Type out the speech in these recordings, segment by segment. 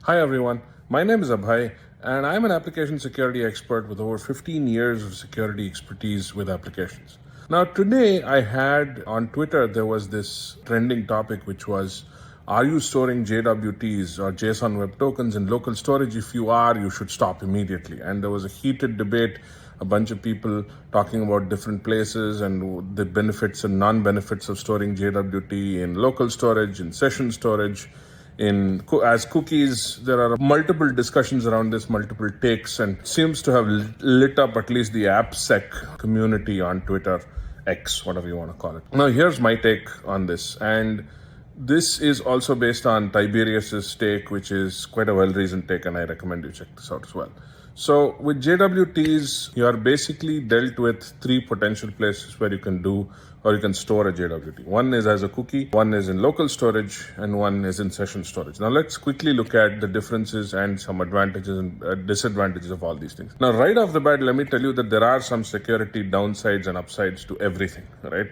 Hi everyone, my name is Abhay and I'm an application security expert with over 15 years of security expertise with applications. Now today I had on Twitter there was this trending topic which was, are you storing JWTs or JSON Web Tokens in local storage? If you are, you should stop immediately. And there was a heated debate, a bunch of people talking about different places and the benefits and non-benefits of storing JWT in local storage, in session storage, as cookies. There are multiple discussions around this, multiple takes, and seems to have lit up at least the AppSec community on Twitter, X, whatever you want to call it. Now here's my take on this, and this is also based on Tiberius's take, which is quite a well-reasoned take, and I recommend you check this out as well. So with JWTs, you are basically dealt with three potential places where you can do or you can store a JWT. One is as a cookie, one is in local storage, and one is in session storage. Now let's quickly look at the differences and some advantages and disadvantages of all these things. Now right off the bat, let me tell you that there are some security downsides and upsides to everything, right?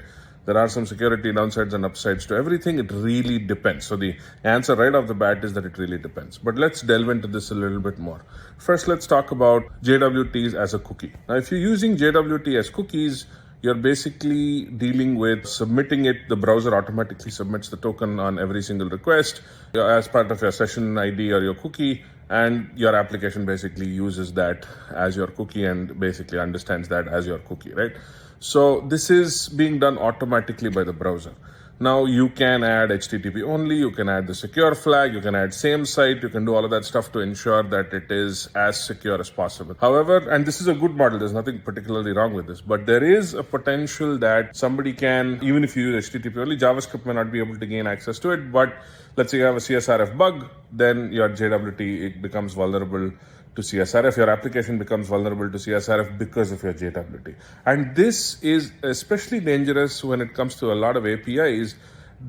There are some security downsides and upsides to everything. It really depends. So the answer right off the bat is that it really depends. But let's delve into this a little bit more. First, let's talk about JWTs as a cookie. Now, if you're using JWT as cookies, you're basically dealing with submitting it. The browser automatically submits the token on every single request as part of your session ID or your cookie, and your application basically uses that as your cookie and basically understands that as your cookie, right? So this is being done automatically by the browser. Now you can add HTTP only, you can add the secure flag, you can add same site, you can do all of that stuff to ensure that it is as secure as possible. However, and this is a good model, there's nothing particularly wrong with this, but there is a potential that somebody can, even if you use HTTP only, JavaScript may not be able to gain access to it, but let's say you have a CSRF bug, then your JWT becomes vulnerable to CSRF. Your application becomes vulnerable to CSRF because of your JWT. And this is especially dangerous when it comes to a lot of APIs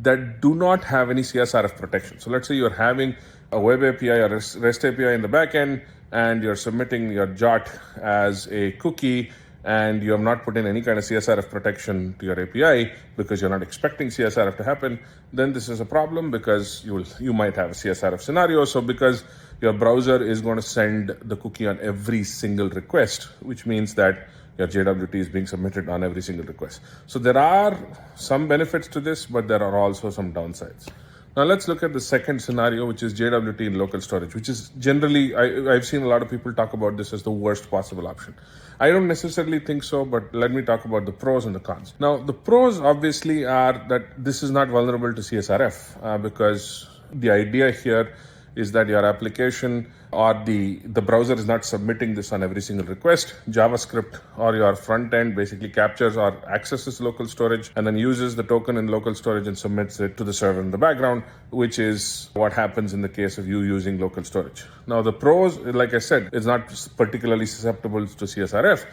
that do not have any CSRF protection. So let's say you're having a web API or REST API in the backend, and you're submitting your JWT as a cookie, and you have not put in any kind of CSRF protection to your API because you're not expecting CSRF to happen, then this is a problem because you might have a CSRF scenario. So because your browser is going to send the cookie on every single request, which means that your JWT is being submitted on every single request. So there are some benefits to this, but there are also some downsides. Now let's look at the second scenario, which is JWT in local storage, which is generally, I've seen a lot of people talk about this as the worst possible option. I don't necessarily think so, but let me talk about the pros and the cons. Now, the pros obviously are that this is not vulnerable to CSRF because the idea here is that your application or the browser is not submitting this on every single request. JavaScript or your front end basically captures or accesses local storage and then uses the token in local storage and submits it to the server in the background, which is what happens in the case of you using local storage. Now the pros, like I said, is not particularly susceptible to CSRF,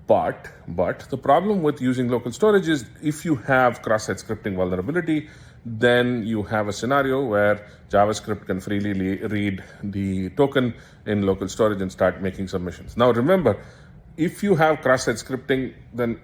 but the problem with using local storage is if you have cross-site scripting vulnerability, then you have a scenario where JavaScript can freely read the token in local storage and start making submissions. Now remember, if you have cross-site scripting, then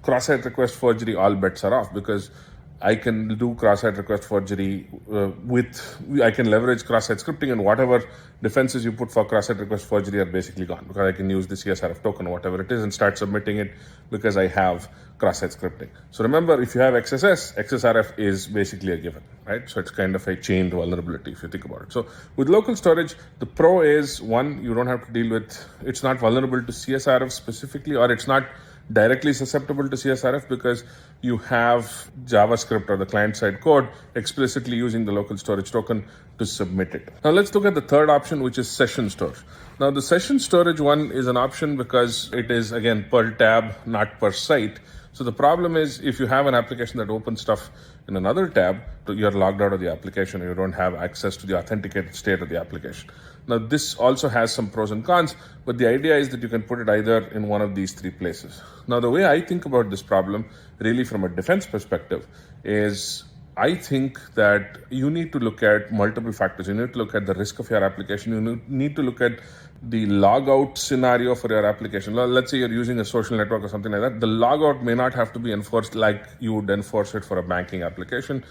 cross-site request forgery, all bets are off, because I can do cross-site request forgery I can leverage cross-site scripting, and whatever defenses you put for cross-site request forgery are basically gone because I can use the CSRF token or whatever it is and start submitting it because I have cross-site scripting. So remember, if you have XSS, XSRF is basically a given, right? So it's kind of a chained vulnerability if you think about it. So with local storage, the pro is, one, you don't have to deal with, it's not vulnerable to CSRF specifically, or it's not directly susceptible to CSRF because you have JavaScript or the client-side code explicitly using the local storage token to submit it. Now let's look at the third option, which is session storage. Now the session storage one is an option because it is, again, per tab, not per site. So the problem is if you have an application that opens stuff in another tab, you're logged out of the application and you don't have access to the authenticated state of the application. Now this also has some pros and cons, but the idea is that you can put it either in one of these three places. Now the way I think about this problem, really from a defense perspective, is I think that you need to look at multiple factors. You need to look at the risk of your application. You need to look at the logout scenario for your application. Let's say you're using a social network or something like that. The logout may not have to be enforced like you would enforce it for a banking application.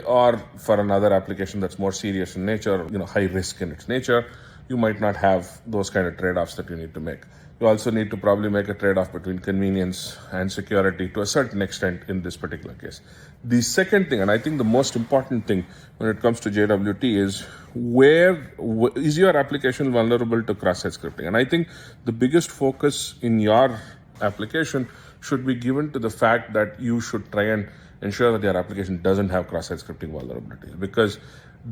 Or for another application that's more serious in nature, high risk in its nature, you might not have those kind of trade-offs that you need to make. You also need to probably make a trade-off between convenience and security to a certain extent in this particular case. The second thing, and I think the most important thing when it comes to JWT, is where is your application vulnerable to cross-site scripting? And I think the biggest focus in your application should be given to the fact that you should try and ensure that your application doesn't have cross-site scripting vulnerabilities, because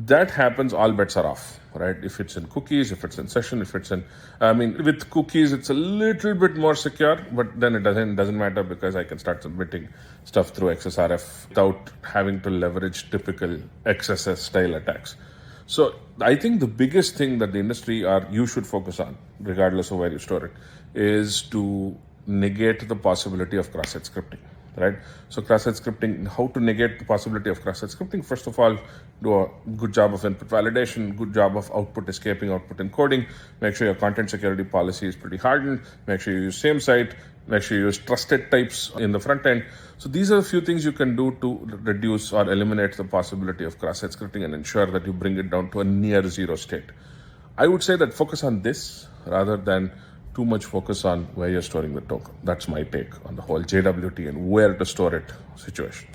that happens, all bets are off, right? If it's in cookies, if it's in session, if it's in, with cookies, it's a little bit more secure, but then it doesn't matter, because I can start submitting stuff through XSRF without having to leverage typical XSS style attacks. So I think the biggest thing that the industry or you should focus on, regardless of where you store it, is to negate the possibility of cross-site scripting. Right? So cross-site scripting, how to negate the possibility of cross-site scripting? First of all, do a good job of input validation, good job of output escaping, output encoding. Make sure your content security policy is pretty hardened. Make sure you use same site. Make sure you use trusted types in the front end. So these are a few things you can do to reduce or eliminate the possibility of cross-site scripting and ensure that you bring it down to a near zero state. I would say that focus on this rather than too much focus on where you're storing the token. That's my take on the whole JWT and where to store it situation.